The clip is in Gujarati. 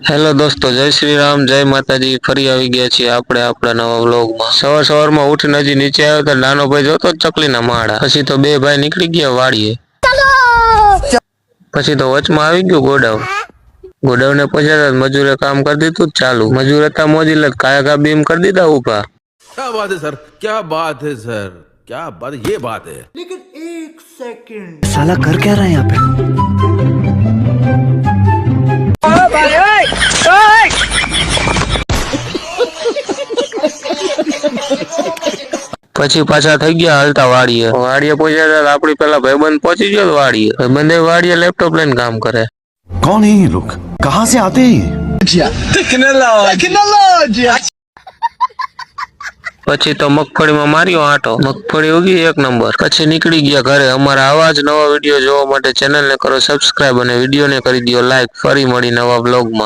હેલો દોસ્તો, જય શ્રી રામ, જય માતાજી। ફરી આવી ગયા છીએ આપણે આપણા નવા વ્લોગમાં। સવારમાં ઉઠીને હજી નીચે આવ્યો તો નાનો ભાઈ જોતો ચકલીના માળા। પછી તો બે ભાઈ નીકળી ગયા વાડીએ। પછી તો વચમાં આવી ગયું ગોડાઉને પહોંચ્યા મજૂરે કામ કરી દીધું ચાલુ। મજૂર હતા મોજી લત કાયા બીમ કરી દીધા ઊભા। क्या बात है सर, क्या बात है सर, क्या बात, ये बात है। लेकिन एक सेकंड साला कर क्या रहा है यहाँ पे। પછી પાછા થઈ ગયા હાલતા વાડીએ પહોંચ્યા આપડી પેલા ભાઈબંધ પહોંચી ગયો વાડીએ। ભાઈબંધે વાડીએ લેપટોપ લઈને કામ કરે। कौन है ये लोग, कहाँ से आते हैं ये। પછી તો મગફળીમાં માર્યો આંટો, મગફળી ઉગી એક નંબર। પછી નીકળી ગયા ઘરે। અમારા આવા જ નવા વિડીયો જોવા માટે ચેનલને કરો સબસ્ક્રાઇબ અને વિડીયોને કરી દો લાઈક। ફરી મળી નવા બ્લોગમાં।